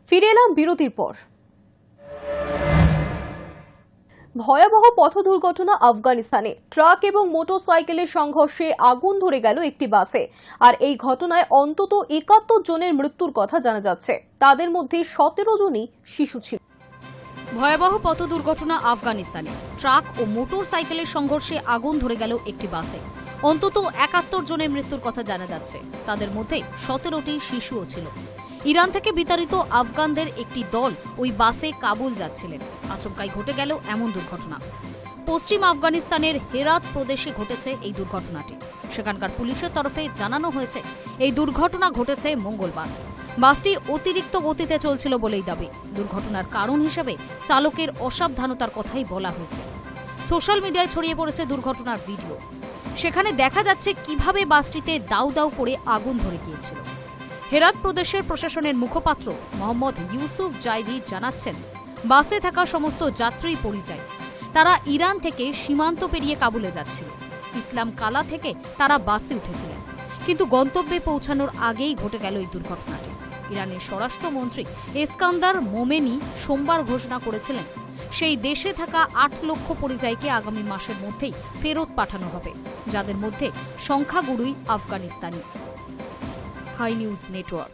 ফিরে এলাম বিরতির পর। ভয়াবহ পথ দুর্ঘটনা আফগানিস্তানে। ট্রাক এবং মোটরসাইকেলের সংঘর্ষে আগুন ধরে গেল একটি বাসে। আর এই ঘটনায় অন্তত ৭১ জনের মৃত্যুর কথা জানা যাচ্ছে। তাদের মধ্যে ১৭ জনই শিশু ছিল। ভয়াবহ পথ দুর্ঘটনা আফগানিস্তানে। ট্রাক ও মোটরসাইকেলের সংঘর্ষে আগুন ধরে গেল একটি বাসে। অন্তত ৭১ জনের মৃত্যুর কথা জানা যাচ্ছে। তাদের মধ্যে ১৭টি শিশুও ছিল। ইরান থেকে বিতাড়িত আফগানদের একটি দল ওই বাসে কাবুল যাচ্ছিলেন। আচমকাই ঘটে গেল এমন দুর্ঘটনা। পশ্চিম আফগানিস্তানের হেরাত প্রদেশে ঘটেছে এই দুর্ঘটনাটি। সেখানকার পুলিশের তরফে জানানো হয়েছে এই দুর্ঘটনা ঘটেছে মঙ্গলবার। বাসটি অতিরিক্ত গতিতে চলছিল বলেই দাবি। দুর্ঘটনার কারণ হিসেবে চালকের অসাবধানতার কথাই বলা হয়েছে। সোশ্যাল মিডিয়ায় ছড়িয়ে পড়েছে দুর্ঘটনার ভিডিও। সেখানে দেখা যাচ্ছে কিভাবে বাসটিতে দাউ দাউ করে আগুন ধরে গিয়েছিল। হেরাত প্রদেশের প্রশাসনের মুখপাত্র মোহাম্মদ ইউসুফ জাইদি জানাচ্ছেন, বাসে থাকা সমস্ত যাত্রী পরিযায়ী। তারা ইরান থেকে সীমান্ত পেরিয়ে কাবুলে যাচ্ছিল। ইসলাম কালা থেকে তারা বাসে উঠেছিলেন, কিন্তু গন্তব্যে পৌঁছানোর আগেই ঘটে গেল এই দুর্ঘটনাটি। ইরানের স্বরাষ্ট্রমন্ত্রী এসকান্দার মোমেনি সোমবার ঘোষণা করেছিলেন, সেই দেশে থাকা ৮ লক্ষ পরিযায়ীকে আগামী মাসের মধ্যেই ফেরত পাঠানো হবে, যাদের মধ্যে সংখ্যাগুরুই আফগানিস্তানি। High news network.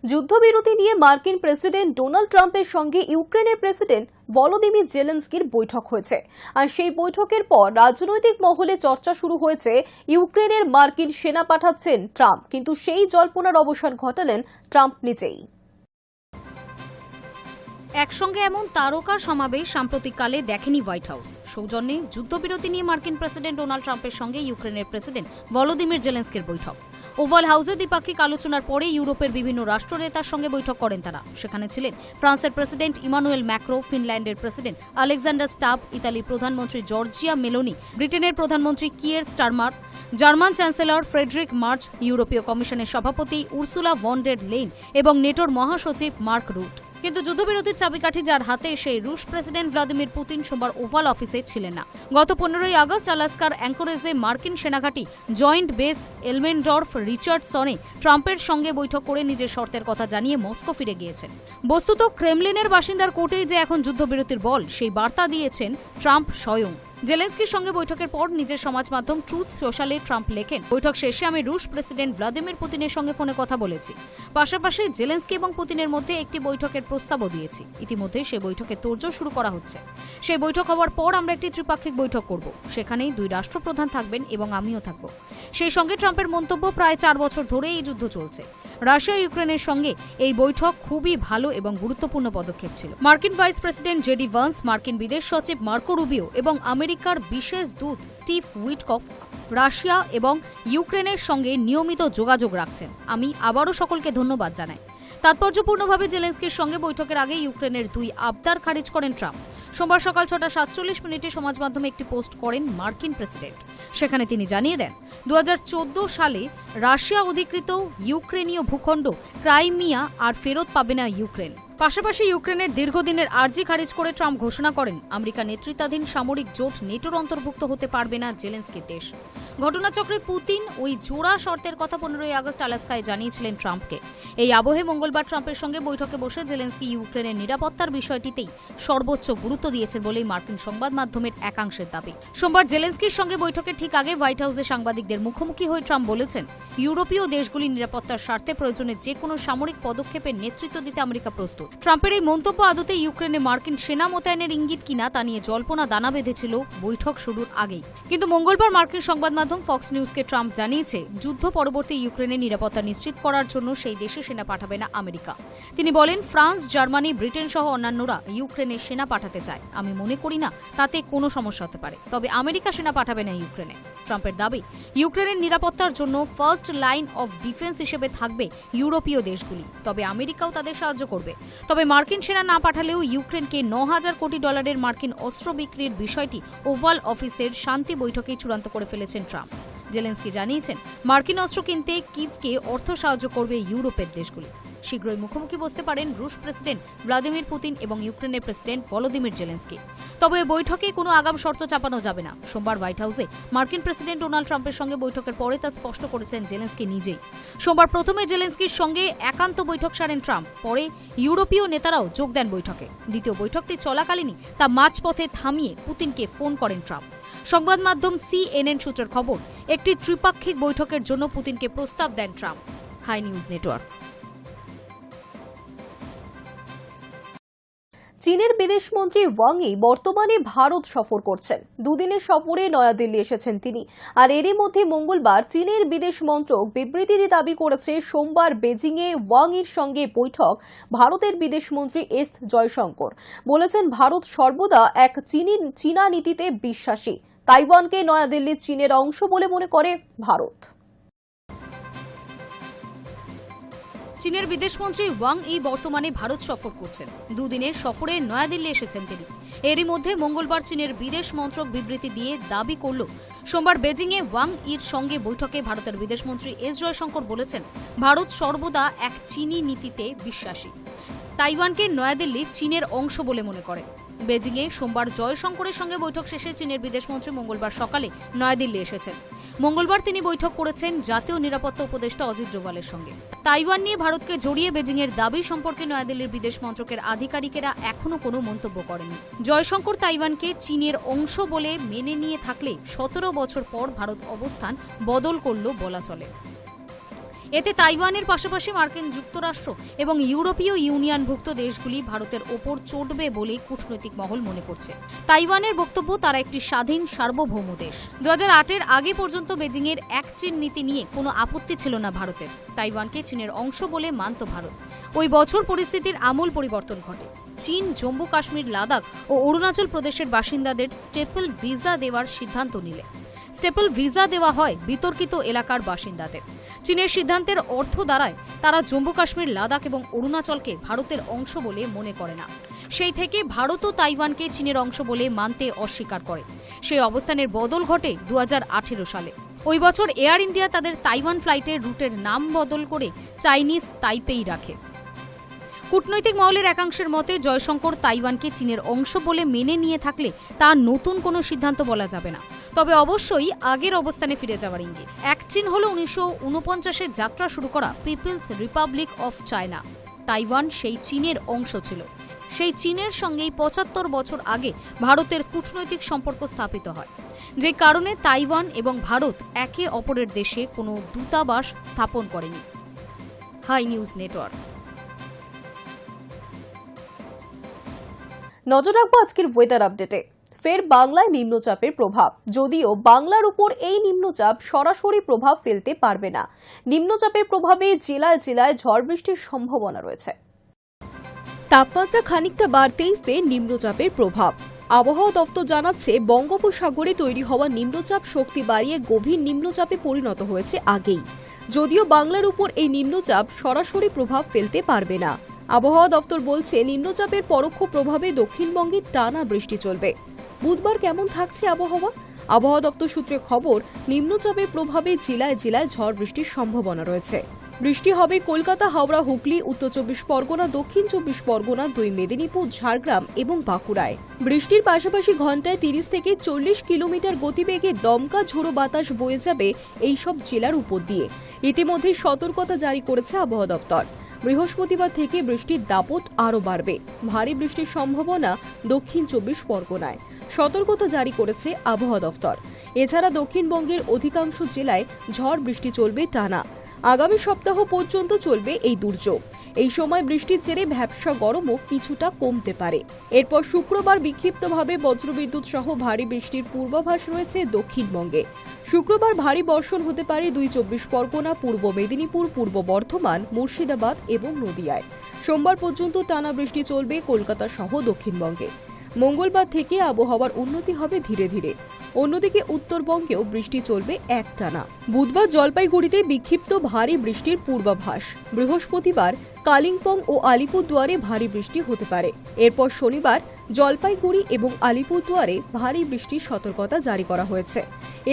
যুদ্ধবিরতি নিয়ে মার্কিন প্রেসিডেন্ট ডোনাল্ড ট্রাম্পের সঙ্গে ইউক্রেনের প্রেসিডেন্ট ভলোদিমির জেলেনস্কির বৈঠক হয়েছে। আর সেই বৈঠকের পর রাজনৈতিক মহলে চর্চা শুরু হয়েছে, ইউক্রেনের মার্কিন সেনা পাঠাচ্ছেন ট্রাম্প, কিন্তু সেই জল্পনার অবসান ঘটালেন ট্রাম্প নিজেই। একসঙ্গে এমন তারকার সমাবেশ সাম্প্রতিককালে দেখেনি হোয়াইট হাউস। সৌজন্যে যুদ্ধবিরতি নিয়ে মার্কিন প্রেসিডেন্ট ডোনাল্ড ট্রাম্পের সঙ্গে ইউক্রেনের প্রেসিডেন্ট ভলোদিমির জেলেনস্কির বৈঠক। ওভাল হাউসে দ্বিপাক্ষিক আলোচনার পরে ইউরোপের বিভিন্ন রাষ্ট্রনেতার সঙ্গে বৈঠক করেন তারা। সেখানে ছিলেন ফ্রান্সের প্রেসিডেন্ট ইমানুয়েল ম্যাক্রো, ফিনল্যান্ডের প্রেসিডেন্ট আলেকজান্ডার স্টাব, ইতালির প্রধানমন্ত্রী জর্জিয়া মেলোনি, ব্রিটেনের প্রধানমন্ত্রী Keir Starmer, German chancellor Friedrich Merz, ইউরোপীয় কমিশনের সভাপতি উর্সুলা ভন ডের লেইন এবং নেটোর মহাসচিব মার্ক রুট। কিন্তু যুদ্ধবিরতির চাবিকাঠি যার হাতে, সেই রুশ প্রেসিডেন্ট ভ্লাদিমির পুতিন সোমবার ওভাল অফিসে ছিলেন না। গত ১৫ই আগস্ট আলাস্কার অ্যাঙ্করেজে মার্কিন সেনাঘাঁটি জয়েন্ট বেস এলমেনডর্ফ রিচার্ডসনে ট্রাম্পের সঙ্গে বৈঠক করে নিজের শর্তের কথা জানিয়ে মস্কো ফিরে গিয়েছেন। বস্তুত ক্রেমলিনের বাসিন্দার কোর্টেই যে এখন যুদ্ধবিরতির বল, সেই বার্তা দিয়েছেন ট্রাম্প স্বয়ং। জেলেনস্কির সঙ্গে বৈঠকের পর নিজের সমাজ মাধ্যম ট্রুথ সোশ্যালে ট্রাম্প লেখেন, বৈঠক শেষে আমি রুশ প্রেসিডেন্ট ভ্লাদিমির পুতিনের সঙ্গে ফোনে কথা বলেছি। পাশাপাশি জেলেনস্কি এবং পুতিনের মধ্যে একটি বৈঠকের প্রস্তাবও দিয়েছি। ইতিমধ্যে সেই বৈঠকে তোড়জোড় শুরু করা হচ্ছে। সেই বৈঠক হওয়ার পর আমরা একটি ত্রিপাক্ষিক বৈঠক করব। সেখানে ২ রাষ্ট্রপ্রধান থাকবেন এবং আমিও থাকব। সেই সঙ্গে ট্রাম্পের মন্তব্য, প্রায় ৪ বছর ধরে এই যুদ্ধ চলছে। রাশিয়া ইউক্রেনের সঙ্গে এই বৈঠক খুবই ভালো এবং গুরুত্বপূর্ণ পদক্ষেপ ছিল। মার্কিন ভাইস প্রেসিডেন্ট জেডি ভান্স, মার্কিন বিদেশ সচিব মার্কো রুবিও এবং আমেরিকার বিশেষ দূত স্টিভ উইটকফ রাশিয়া এবং ইউক্রেনের সঙ্গে নিয়মিত যোগাযোগ রাখছেন। আমি আবারও সকলকে ধন্যবাদ জানাই। তাৎপর্যপূর্ণভাবে জেলেনস্কির সঙ্গে বৈঠকের আগে ইউক্রেনের ২ আবদার খারিজ করেন ট্রাম্প। সোমবার সকাল ৬টা ৪৭ সমাজ মাধ্যমে একটি পোস্ট করেন মার্কিন প্রেসিডেন্ট। সেখানে তিনি জানিয়ে দেন, ২০১৪ সালে রাশিয়া অধিকৃত ইউক্রেনীয় ভূখণ্ড ক্রাইমিয়া আর ফেরত পাবে না ইউক্রেন। পাশাপাশি ইউক্রেনের দীর্ঘদিনের আর্জি খারিজ করে ট্রাম্প ঘোষণা করেন, আমেরিকা নেতৃত্বাধীন সামরিক জোট নেটোর অন্তর্ভুক্ত হতে পারবে না জেলেনস্কির দেশ। ঘটনাচক্রে পুতিন ওই জোড়া শর্তের কথা ১৫ই আগস্ট আলাস্কায় জানিয়েছিলেন ট্রাম্পকে। এই আবহে মঙ্গলবার ট্রাম্পের সঙ্গে বৈঠকে বসে জেলেনস্কি ইউক্রেনের নিরাপত্তার বিষয়টিতেই সর্বোচ্চ গুরুত্ব দিয়েছেন বলেই মার্কিন সংবাদ মাধ্যমের একাংশের দাবি। সোমবার জেলেনস্কির সঙ্গে বৈঠকের ঠিক আগে হোয়াইট হাউসে সাংবাদিকদের মুখোমুখি হয়ে ট্রাম্প বলেছেন, ইউরোপীয় দেশগুলির নিরাপত্তার স্বার্থে প্রয়োজনে যে কোনো সামরিক পদক্ষেপের নেতৃত্ব দিতে আমেরিকা প্রস্তুত। ট্রাম্পের এই মন্তব্য আদতে ইউক্রেনে মার্কিন সেনা মোতায়েনের ইঙ্গিত কিনা তা নিয়ে জল্পনা দানা বেঁধেছিল বৈঠক শুরুর আগেই। কিন্তু মঙ্গলবার মার্কিন সংবাদ মাধ্যম ফক্স নিউজকে ট্রাম্প জানিয়েছে, যুদ্ধ পরবর্তী ইউক্রেনের নিরাপত্তা নিশ্চিত করার জন্য সেই দেশে সেনা পাঠাবে না আমেরিকা। তিনি বলেন, ফ্রান্স, জার্মানি, ব্রিটেন সহ অন্যান্যরা ইউক্রেনে সেনা পাঠাতে চায়। আমি মনে করি না তাতে কোনো সমস্যা হতে পারে, তবে আমেরিকা সেনা পাঠাবে না ইউক্রেনে। ট্রাম্পের দাবি, ইউক্রেনের নিরাপত্তার জন্য ফার্স্ট লাইন অফ ডিফেন্স হিসেবে থাকবে ইউরোপীয় দেশগুলি, তবে আমেরিকাও তাদের সাহায্য করবে। তবে মার্কিন সেনা না পাঠালেও ইউক্রেনকে $৯,০০০ কোটি মার্কিন অস্ত্র বিক্রির বিষয়টি ওভাল অফিসের শান্তি বৈঠকেই চূড়ান্ত করে ফেলেছেন ট্রাম্প। জেলেনস্কি জানিয়েছেন, মার্কিন অস্ত্র কিনতে কিভকে অর্থ সাহায্য করবে ইউরোপের দেশগুলি। শীঘ্রই মুখোমুখি বসতে পারেন রুশ প্রেসিডেন্ট ভ্লাদিমির পুতিন এবং ইউক্রেনের প্রেসিডেন্ট ভলোদিমির জেলেনস্কি। তবে এই বৈঠকে কোনো আগাম শর্ত চাপানো যাবে না। সোমবার হোয়াইট হাউসে মার্কিন প্রেসিডেন্ট ডোনাল্ড ট্রাম্পের সঙ্গে বৈঠকের পরে তা স্পষ্ট করেছেন জেলেনস্কি নিজেই। সোমবার প্রথমে জেলেনস্কির সঙ্গে একান্ত বৈঠক সারেন ট্রাম্প, পরে ইউরোপীয় নেতারাও যোগ দেন বৈঠকে। দ্বিতীয় বৈঠকটি চলাকালীনই তা মাঝপথে থামিয়ে পুতিনকে ফোন করেন ট্রাম্প। সংবাদ মাধ্যম CNN সূত্রের খবর, একটি ত্রিপাক্ষিক বৈঠকের জন্য পুতিনকে প্রস্তাব দেন ট্রাম্প। High news network. চীনের বিদেশমন্ত্রী ওয়াং ই বর্তমানে ভারত সফর করছেন। দুদিনের সফরে নয়াদিল্লি এসেছেন তিনি। আর এরই মধ্যে মঙ্গলবার চীনের বিদেশ মন্ত্রক বিবৃতি দিয়ে দাবি করেছে, সোমবার বেজিংয়ে ওয়াং ইর সঙ্গে বৈঠক ভারতের বিদেশমন্ত্রী এস জয়শঙ্কর। বলেছেন, ভারত সর্বদা এক চীনা নীতিতে বিশ্বাসী। তাইওয়ানকে নয়াদিল্লি চীনের অংশ বলে মনে করে ভারত। চীনের বিদেশমন্ত্রী ওয়াং ই বর্তমানে ভারত সফর করছেন। দুদিনের সফরে নয়াদিল্লি এসেছেন তিনি। এরই মধ্যে মঙ্গলবার চীনের বিদেশ মন্ত্রক বিবৃতি দিয়ে দাবি করল, সোমবার বেজিংয়ে ওয়াং ইর সঙ্গে বৈঠকে ভারতের বিদেশমন্ত্রী এস জয়শঙ্কর বলেছেন, ভারত সর্বদা এক চীনী নীতিতে বিশ্বাসী। তাইওয়ানকে নয়াদিল্লি চীনের অংশ বলে মনে করে। বেজিংয়ে সোমবার জয়শঙ্করের সঙ্গে বৈঠক শেষে চীনের বিদেশমন্ত্রী মঙ্গলবার সকালে নয়াদিল্লি এসেছেন। মঙ্গলবার তিনি বৈঠক করেছেন জাতীয় নিরাপত্তা উপদেষ্টা অজিত ডোভালের সঙ্গে। তাইওয়ান নিয়ে ভারতকে জড়িয়ে বেজিংয়ের দাবি সম্পর্কে নয়াদিল্লির বিদেশ মন্ত্রকের আধিকারিকেরা এখনও কোনো মন্তব্য করেনি। জয়শঙ্কর তাইওয়ানকে চীনের অংশ বলে মেনে নিয়ে থাকলে 17 বছর পর ভারত অবস্থান বদল করল বলা চলে। এতে তাইওয়ানের পাশাপাশি মার্কিন যুক্তরাষ্ট্র এবং ইউরোপীয় ইউনিয়নভুক্ত দেশগুলি ভারতের ওপর চটবে বলে কূটনৈতিক মহল মনে করছে। তাইওয়ানের বক্তব্য, তারা একটি স্বাধীন সার্বভৌম দেশ। 2008-এর আগে পর্যন্ত বেজিংয়ের এক চীন নীতি নিয়ে কোনো আপত্তি ছিল না ভারতের। তাইওয়ানকে চীনের অংশ বলে মানত ভারত। ওই বছর পরিস্থিতির আমূল পরিবর্তন ঘটে। চীন জম্মু কাশ্মীর, লাদাখ ও অরুণাচল প্রদেশের বাসিন্দাদের স্টেপল ভিসা দেওয়ার সিদ্ধান্ত নিলে স্টেপল ভিসা দেওয়া হয় বিতর্কিত এলাকার বাসিন্দাদের। চীনের সিদ্ধান্তের অর্থ দাঁড়ায়, তারা জম্মু কাশ্মীর, লাদাখ এবং অরুণাচলকে ভারতের অংশ বলে মনে করে না। সেই থেকে ভারতও তাইওয়ানকে চীনের অংশ বলে মানতে অস্বীকার করে। সেই অবস্থানের বদল ঘটে 2018 সালে। ওই বছর এয়ার ইন্ডিয়া তাদের তাইওয়ান ফ্লাইটের রুটের নাম বদল করে চাইনিজ তাইপেই রাখে। কূটনৈতিক মহলের একাংশের মতে, জয়শঙ্কর তাইওয়ানকে চীনের অংশ বলে মেনে নিয়ে থাকলে তা নতুন কোনো সিদ্ধান্ত বলা যাবে না। তবে অবশ্যই আগের অবস্থানে ফিরে যাওয়ার ইঙ্গিত। এক চীন হল 1949-এ যাত্রা শুরু করা People's Republic of China. Taiwan সেই চীনের অংশ ছিল। সেই চীনের সঙ্গেই 75 বছর আগে ভারতের কূটনৈতিক সম্পর্ক স্থাপিত হয়, যে কারণে তাইওয়ান এবং ভারত একে অপরের দেশে কোনো দূতাবাস স্থাপন করেনি। High news network. নজর রাখবো আজকের ওয়েদার আপডেটে। ফের বাংলায় নিম্নচাপের প্রভাব, যদিও বাংলার উপর এই নিম্নচাপ সরাসরি প্রভাব ফেলতে পারবে না। নিম্নচাপের প্রভাবে জেলায় জেলায় ঝড় বৃষ্টির সম্ভাবনা রয়েছে। তাপমাত্রা খানিকটা বাড়তেই ফের নিম্নচাপের প্রভাব। আবহাওয়া দপ্তর জানাচ্ছে, বঙ্গোপসাগরে তৈরি হওয়া নিম্নচাপ শক্তি বাড়িয়ে গভীর নিম্নচাপে পরিণত হয়েছে আগেই। যদিও বাংলার উপর এই নিম্নচাপ সরাসরি প্রভাব ফেলতে পারবে না। আবহাওয়া দপ্তর বলছে, নিম্নচাপের পরোক্ষ প্রভাবে দক্ষিণবঙ্গে টানা বৃষ্টি চলবে। বুধবার কেমন থাকছে আবহাওয়া? আবহাওয়া দপ্তর সূত্রে খবর, নিম্নচাপের প্রভাবে জেলায় জেলায় ঝড় বৃষ্টির সম্ভাবনা রয়েছে। বৃষ্টি হবে কলকাতা, হাওড়া, হুগলি, উত্তর 24 পরগনা, দক্ষিণ 24 পরগনা, 2 মেদিনীপুর, ঝাড়গ্রাম এবং বাঁকুড়ায়। বৃষ্টির পাশাপাশি ঘন্টায় 30 থেকে 40 কিলোমিটার গতিবেগে দমকা ঝোড়ো বাতাস বয়ে যাবে এইসব জেলার উপর দিয়ে। ইতিমধ্যে সতর্কতা জারি করেছে আবহাওয়া দপ্তর। বৃহস্পতিবার থেকে বৃষ্টির দাপট আরও বাড়বে। ভারী বৃষ্টির সম্ভাবনা দক্ষিণ 24 পরগনায়। সতর্কতা জারি করেছে আবহাওয়া দপ্তর। এছাড়া দক্ষিণবঙ্গের অধিকাংশ জেলায় ঝড় বৃষ্টি চলবে টানা। আগামী সপ্তাহ পর্যন্ত চলবে এই দুর্যোগ। এই সময় বৃষ্টির জেরে ভ্যাপসা গরমও কিছুটা কমতে পারে। এরপর শুক্রবার বিক্ষিপ্তভাবে বজ্রবিদ্যুৎ সহ ভারী বৃষ্টির পূর্বাভাস রয়েছে দক্ষিণবঙ্গে। শুক্রবার ভারী বর্ষণ হতে পারে 24 পরগনা, পূর্ব মেদিনীপুর, পূর্ব বর্ধমান, মুর্শিদাবাদ এবং নদিয়ায়। সোমবার পর্যন্ত টানা বৃষ্টি চলবে কলকাতা সহ দক্ষিণবঙ্গে। মঙ্গলবার থেকে আবহাওয়ার উন্নতি হবে ধীরে ধীরে। অন্যদিকে উত্তরবঙ্গেও বৃষ্টি চলবে একটানা। বুধবার জলপাইগুড়িতে বিক্ষিপ্ত ভারী বৃষ্টির পূর্বাভাস। বৃহস্পতিবার কালিম্পং ও আলিপুরদুয়ারে ভারী বৃষ্টি হতে পারে। এরপর শনিবার জলপাইগুড়ি এবং আলিপুরদুয়ারে ভারী বৃষ্টির সতর্কতা জারি করা হয়েছে।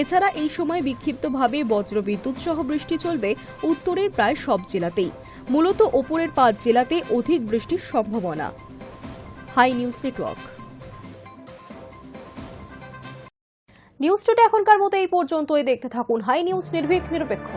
এছাড়া এই সময় বিক্ষিপ্তভাবে বজ্রবিদ্যুৎ সহ বৃষ্টি চলবে উত্তরের প্রায় সব জেলাতেই। মূলত ওপরের 5 জেলাতে অধিক বৃষ্টির সম্ভাবনা। High news network. News today এখনকার মতো এই পর্যন্তই। দেখতে থাকুন হাই নিউজ, নির্ভীক নিরপেক্ষ।